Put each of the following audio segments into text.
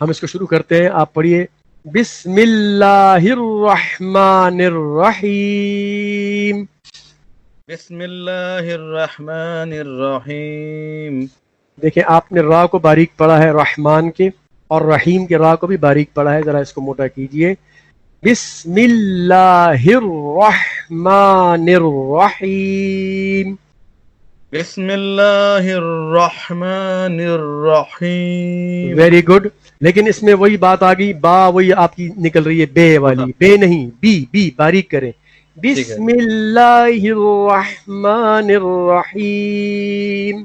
ہم اس کو شروع کرتے ہیں. آپ پڑھیے بسم اللہ الرحمن الرحیم. بسم اللہ الرحمن الرحیم. دیکھیں آپ نے را کو باریک پڑھا ہے رحمان کے، اور رحیم کے را کو بھی باریک پڑھا ہے. ذرا اس کو موٹا کیجئے. بسم اللہ الرحمن الرحیم. بسم اللہ الرحمن الرحیم. Very good. لیکن اس میں وہی بات آ گئی، با وہی آپ کی نکل رہی ہے بے والی. بے نہیں، بی باریک کریں. بسم اللہ الرحمن الرحیم.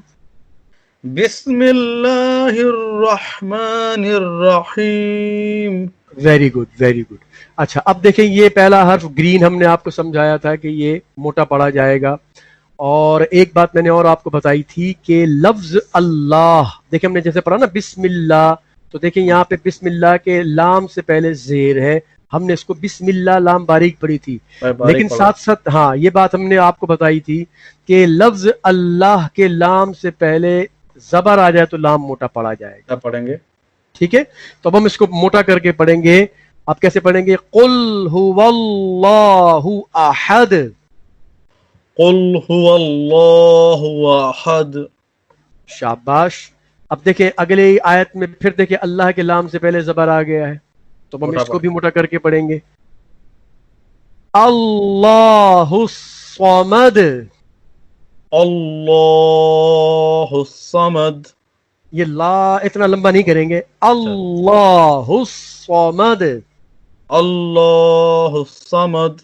بسم اللہ الرحمن الرحیم. Very good very good. اچھا اب دیکھیں یہ پہلا حرف گرین ہم نے آپ کو سمجھایا تھا کہ یہ موٹا پڑھا جائے گا. اور ایک بات میں نے اور آپ کو بتائی تھی کہ لفظ اللہ، دیکھیں ہم نے جیسے پڑھا نا بسم اللہ، تو دیکھیں یہاں پہ بسم اللہ کے لام سے پہلے زیر ہے. ہم نے اس کو بسم اللہ لام باریک پڑھی تھی، لیکن ساتھ ساتھ ہاں یہ بات ہم نے آپ کو بتائی تھی کہ لفظ اللہ کے لام سے پہلے زبر آ جائے تو لام موٹا پڑھا جائے گا. پڑھیں گے ٹھیک ہے، تو اب ہم اس کو موٹا کر کے پڑھیں گے. آپ کیسے پڑھیں گے؟ قل هو اللہ احد. قل هو اللہ احد. شاباش. اب دیکھیں اگلے آیت میں پھر دیکھیں اللہ کے لام سے پہلے زبر آ گیا ہے، تو ہم اس کو بھی موٹا کر کے پڑھیں گے. اللہ الصمد. اللہ الصمد. یہ لا اتنا لمبا نہیں کریں گے. اللہ الصمد. اللہ الصمد.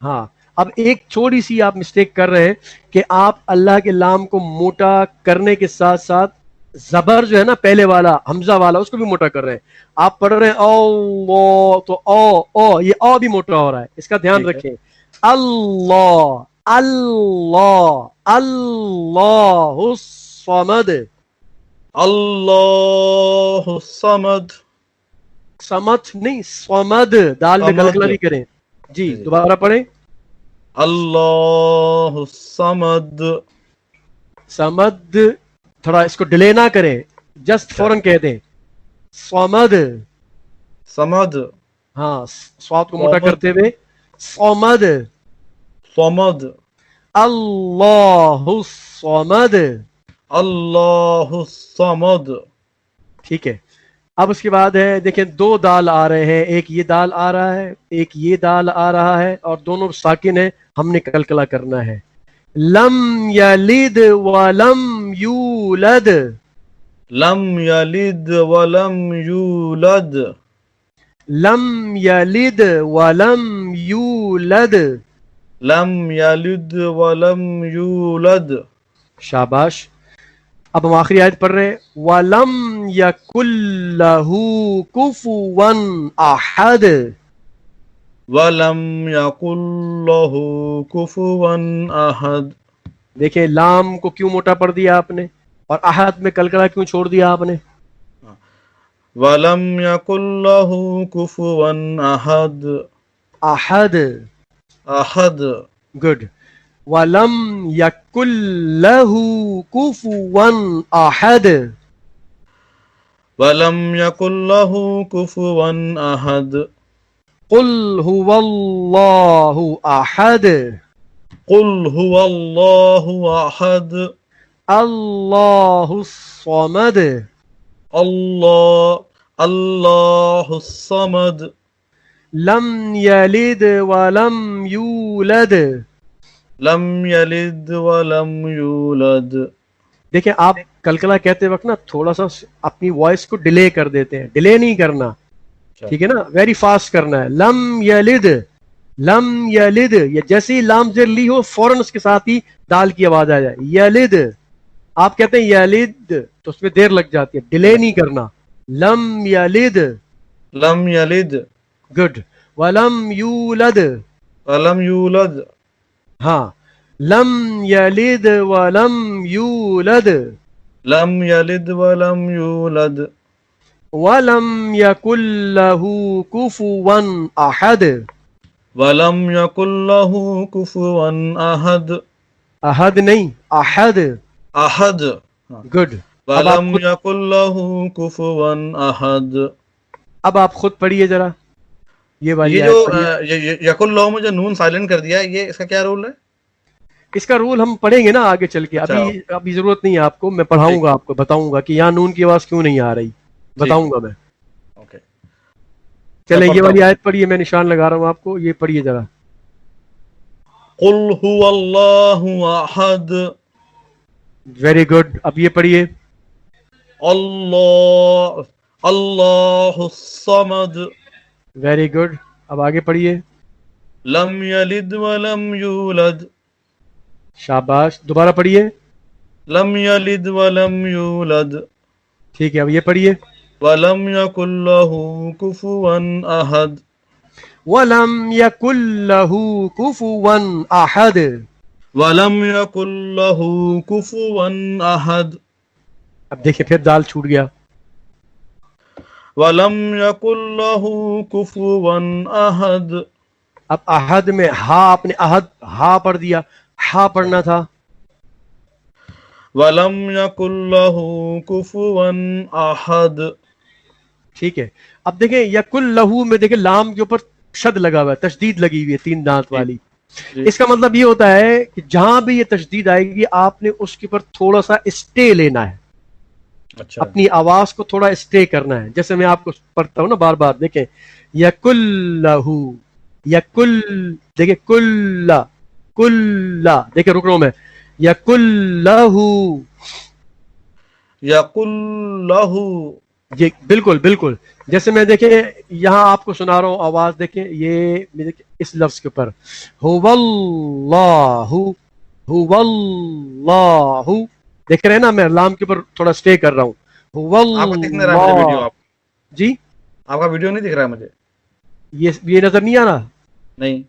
ہاں اب ایک چھوٹی سی آپ مسٹیک کر رہے ہیں کہ آپ اللہ کے لام کو موٹا کرنے کے ساتھ ساتھ زبر جو ہے نا پہلے والا حمزہ والا اس کو بھی موٹا کر رہے ہیں. آپ پڑھ رہے ہیں اللہ تو او یہ او بھی موٹا ہو رہا ہے، اس کا دھیان رکھیں. اللہ اللہ اللہ الصمد. اللہ الصمد. سمت نہیں صمد، دال میں کلکلا نہیں کریں. جی دوبارہ پڑھیں. اللہ الصمد. سمد تھوڑا اس کو ڈیلے نہ کریں، جسٹ فوراً کہہ دیں صمد. صمد. ہاں صاد کو موٹا کرتے ہوئے صمد. صمد. اللہ الصمد. اللہ الصمد. ٹھیک ہے. اب اس کے بعد ہے دیکھیں دو دال آ رہے ہیں، ایک یہ دال آ رہا ہے ایک یہ دال آ رہا ہے، اور دونوں ساکن ہیں، ہم نے کلکلا کرنا ہے. لم یلد ولم یولد. لم یلد ولم یولد. لم یلد ولم یولد. لم یلد ولم یولد. شاباش. اب ہم آخری آیت پڑھ رہے ہیں وَلَمْ يَكُنْ لَهُ كُفُوًا أَحَدٌ. وَلَمْ يَكُنْ لَهُ كُفُوًا أَحَدٌ. دیکھیں لام کو کیوں موٹا پڑھ دیا آپ نے، اور احد میں کلکلا کیوں چھوڑ دیا آپ نے؟ وَلَمْ يَكُنْ لَهُ كُفُوًا أَحَدٌ. احد. أحد. گڈ. وَلَمْ يَكُنْ لَهُ كُفُوًا أَحَدٌ. وَلَمْ يَكُنْ لَهُ كُفُوًا أَحَدٌ. قُلْ هُوَ اللَّهُ أَحَدٌ. قُلْ هُوَ اللَّهُ أَحَدٌ. اللَّهُ الصَّمَدُ. اللہ الصمد. لم یلد ولم یولد. لم یلد ولم یولد. دیکھیں آپ کلکلا کہتے وقت نا تھوڑا سا اپنی وائس کو ڈیلے کر دیتے ہیں، ڈیلے نہیں کرنا، ٹھیک ہے نا، ویری فاسٹ کرنا ہے. لم یلد. لم یلد یہ جیسے ہی لام زیر لی ہو فوراً اس کے ساتھ ہی دال کی آواز آ جائے. یلد آپ کہتے ہیں یلد تو اس میں دیر لگ جاتی ہے، ڈیلے نہیں کرنا. لم یلد. لم یلد. گڈ. ولم یولد. ولم یولد. ہاں لم یلد ولم یولد. لم یلد ولم یولد. ولم یکن لہ کفوا احد. ولم یکن لہ کفوا احد. احد نہیں احد. احد. گڈ. ولم یکن لہ کفوا احد. اب آپ خود پڑھیے ذرا یہ والی یہ آیت جو پڑھیے. یک اللہ میں جو نون سائلنٹ کر دیا ہے، یہ اس کا کیا رول ہے؟ اس کا رول ہم پڑھیں گے نا آگے چل کے، اچھا ابھی ضرورت نہیں ہے آپ کو، میں پڑھاؤں ٹھیک گا آپ کو، بتاؤں گا کہ یہاں نون کی آواز کیوں نہیں آ رہی، بتاؤں گا میں. اوکے میں چلے یہ پڑھتا والی ہوں. آیت پڑھیے، میں نشان لگا رہا ہوں آپ کو، یہ پڑھیے ذرا. قل هو اللہ احد ویری گڈ. اب یہ پڑھیے. اللہ اللہ الصمد ویری گڈ. اب آگے پڑھیے. لم یلد ولم یولد شاباش. دوبارہ پڑھیے. لم یلد ولم یولد ٹھیک ہے. اب یہ پڑھیے. ولم یکن لہ کفوا احد وَلَمْ يَكُنْ لَهُ كُفُوًا أَحَدٌ. ولم یکن لہ کفوا احد اب دیکھیں پھر دال چھوٹ گیا. ولم یکن لہ کفوا احد. اب احد میں ہا، آپ نے احد ہا پڑھ دیا، ہا پڑھنا تھا. ولم یکن لہ کفوا احد. ٹھیک ہے. اب دیکھیں یکل لہو میں دیکھیں لام کے اوپر شد لگا ہوا ہے، تشدید لگی ہوئی ہے 3 دانت والی. اس کا مطلب یہ ہوتا ہے کہ جہاں بھی یہ تشدید آئے گی آپ نے اس کے اوپر تھوڑا سا اسٹے لینا ہے، اچھا اپنی آواز کو تھوڑا اسٹے کرنا ہے. جیسے میں آپ کو پڑھتا ہوں نا بار بار، دیکھیں یکل لہو، یکل، دیکھیں کل کل، دیکھیں رک رہا ہوں میں، یکل لہو. یقل لہ. جی بالکل بالکل. جیسے میں دیکھیں یہاں آپ کو سنا رہا ہوں آواز، دیکھیں یہ اس لفظ کے اوپر هو اللہ، هو اللہ، دیکھ رہے ہیں نا، میں لام کے اوپر تھوڑا سٹے کر رہا ہوں. هو آپ کا دکھ نہیں رہا مجھے ویڈیو، اللہ. آپ جی آپ کا ویڈیو نہیں دکھ رہا ہے مجھے. یہ نظر نہیں آ رہا؟ نہیں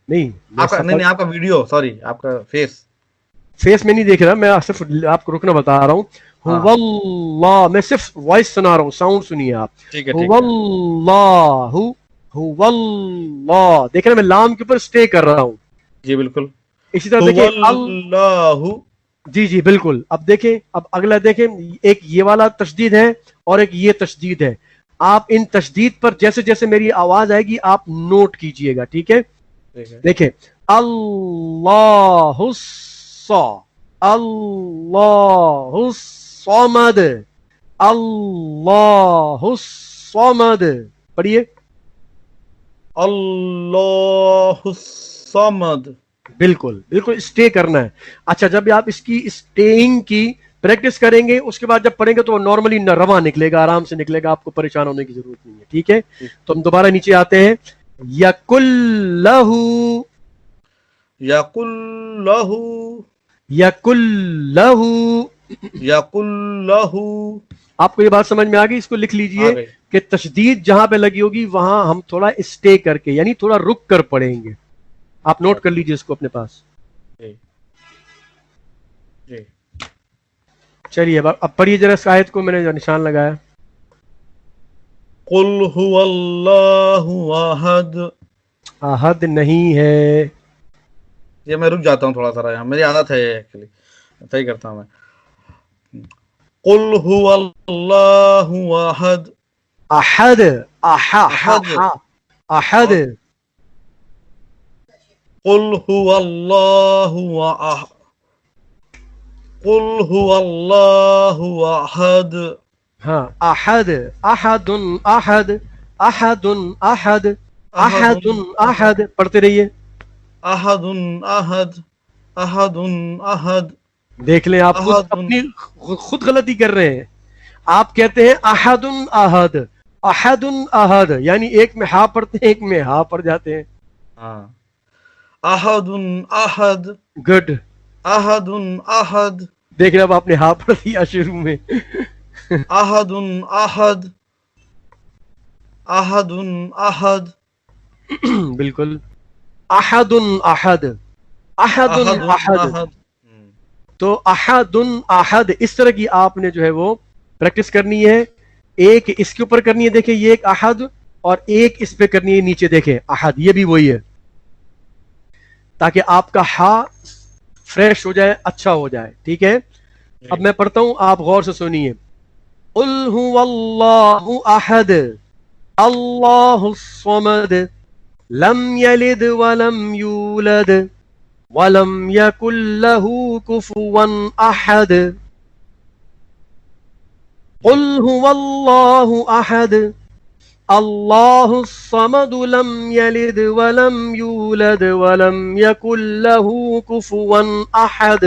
نہیں آپ کا نہیں آپ کا ویڈیو، سوری آپ کا فیس میں نہیں دیکھ رہا، میں صرف آپ کو رکنا بتا رہا ہوں. هو اللہ، میں صرف وائس سنا رہا ہوں، ساؤنڈ سنیے آپ. ٹھیک ہے هو اللہ، هو اللہ، دیکھ رہے ہیں میں لام کے اوپر سٹے کر رہا ہوں. جی بالکل. اسی طرح هو دیکھیں اللہ. جی جی بالکل. اب دیکھیں، اب اگلا دیکھیں، ایک یہ والا تشدید ہے اور ایک یہ تشدید ہے. آپ ان تشدید پر جیسے جیسے میری آواز آئے گی آپ نوٹ کیجئے گا، ٹھیک ہے؟ دیکھیں اللہ الصا، اللہ الصمد، اللہ الصمد. پڑھیے. اللہ الصمد. بالکل بالکل اسٹے کرنا ہے. اچھا جب آپ اس کی اسٹیئنگ کی پریکٹس کریں گے اس کے بعد جب پڑھیں گے تو نارملی رواں نکلے گا، آرام سے نکلے گا، آپ کو پریشان ہونے کی ضرورت نہیں ہے. ٹھیک ہے. تو ہم دوبارہ نیچے آتے ہیں. یقل لہو، یقل لہ، یقل لہو. یقل لہ. آپ کو یہ بات سمجھ میں آ گئی؟ اس کو لکھ لیجئے کہ تشدید جہاں پہ لگی ہوگی وہاں ہم تھوڑا اسٹے کر کے، یعنی تھوڑا رک کر پڑھیں گے. آپ نوٹ کر لیجئے اس کو اپنے پاس. چلیے اب پڑھیے ذرا اس آیت کو، میں نے جو نشان لگایا. قل هو اللہ احد. احد نہیں ہے. یہ میں رک جاتا ہوں تھوڑا سا، یہاں میری عادت ہے ایکچولی، صحیح کرتا ہوں میں. قل هو اللہ احد. احد، احد، احد. قل هو اللہ احد. قل هو اللہ احد. ہاں احد، احد، احد، احد، احد، احد، احد. پڑھتے رہیے. احد احد احد احد. دیکھ لیں آپ خود اپنی خود غلطی کر رہے ہیں. آپ کہتے ہیں احد احد، احد احد، یعنی ایک میں ہا پڑھتے ہیں ایک میں ہا پڑھ جاتے ہیں. ہاں. احد احد. گڈ. احد احد. دیکھ رہے اب آپ نے ہا پڑھ دیا شروع میں. احد احد احد احد. بالکل. احد احد، احد احد. تو احد احد اس طرح کی آپ نے جو ہے وہ پریکٹس کرنی ہے. ایک اس کے اوپر کرنی ہے، دیکھیں یہ ایک احد، اور ایک اس پہ کرنی ہے نیچے، دیکھیں احد، یہ بھی وہی ہے، تاکہ آپ کا ہا فریش ہو جائے، اچھا ہو جائے. ٹھیک ہے. اب میں پڑھتا ہوں، آپ غور سے سنیے. قل هو اللہ احد. اللہ الصمد لم یلد ولم یولد ولم یکن لہ کفوا احد قل هو اللہ احد اللہ الصمد لم یلد ولم یولد ولم یکن لہ کفوا احد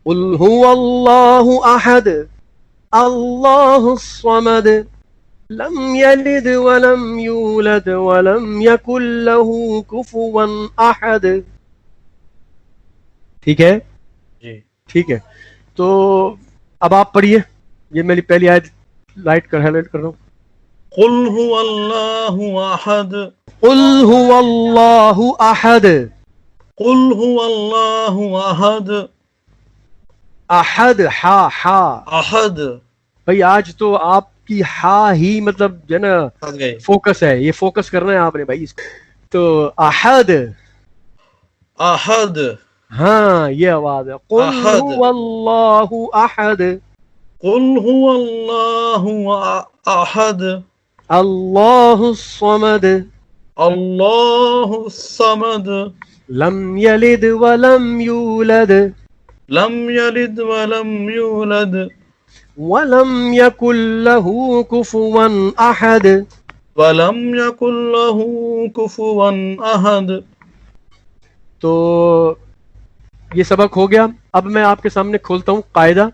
قل هو اللہ احد اللہ الصمد لم یلد ولم یولد ولم یکن لہ کفوا احد. ٹھیک ہے جی ٹھیک ہے. تو اب آپ پڑھیے, یہ میری پہلی آیت لائٹ کر ہائلائٹ کر رہا ہوں. قل هو اللہ احد قل هو اللہ احد. قل هو اللہ احد احد ہا ہا احد بھائی آج تو آپ کی ہا ہی مطلب جو ہے نا پھنس گئے فوکس ہے, یہ فوکس کرنا ہے آپ نے بھائی. تو احد احد ہاں یہ آواز ہے. قل احد. هو اللہ احد قل هو اللہ احد اللہ الصمد اللہ الصمد لم یلد ولم یولد لم یلد ولم یولد ولم یکن لہ کفوا احد. ولم یکن لہ کفوا احد. تو یہ سبق ہو گیا. اب میں آپ کے سامنے کھولتا ہوں قاعدہ,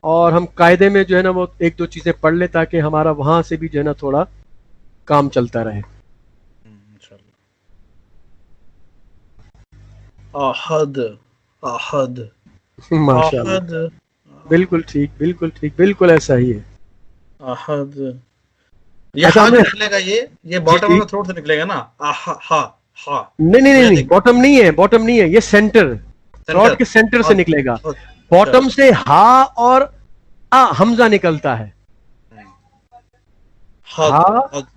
اور ہم قاعدے میں جو ہے نا وہ ایک دو چیزیں پڑھ لیں تاکہ ہمارا وہاں سے بھی جو ہے نا تھوڑا کام چلتا رہے. احد احد ماشاء اللہ, احد بالکل ٹھیک بالکل ٹھیک, بالکل ایسا ہی ہے. احد. یہ اچھا, ہا ہم نے نکلے گا, یہ باٹم میں تھروٹ سے نکلے گا نا. ہا ہا نہیں باٹم نہیں ہے, باٹم نہیں ہے, یہ سینٹر تھروٹ کے سینٹر سے نکلے گا. باٹم سے ہا اور حمزہ نکلتا ہے. ہا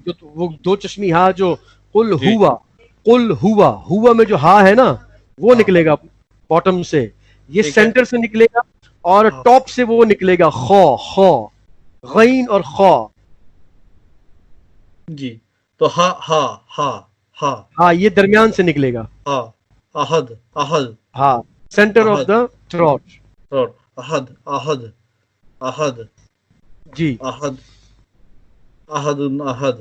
جو وہ دو چشمی ہا جو قل ہوا میں جو ہا ہے نا وہ نکلے گا باٹم سے, یہ سینٹر سے نکلے گا, اور ٹاپ سے وہ نکلے گا خو غین اور خو. جی تو ہا ہا ہا ہا ہاں یہ درمیان سے نکلے گا. ہا احد احد ہاں سینٹر آف دا تھروٹ. احد احد احد جی احد احد احد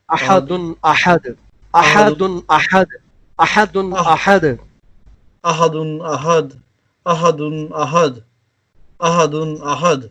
احد احد احد احد احد احد احد احد احد احد احد احد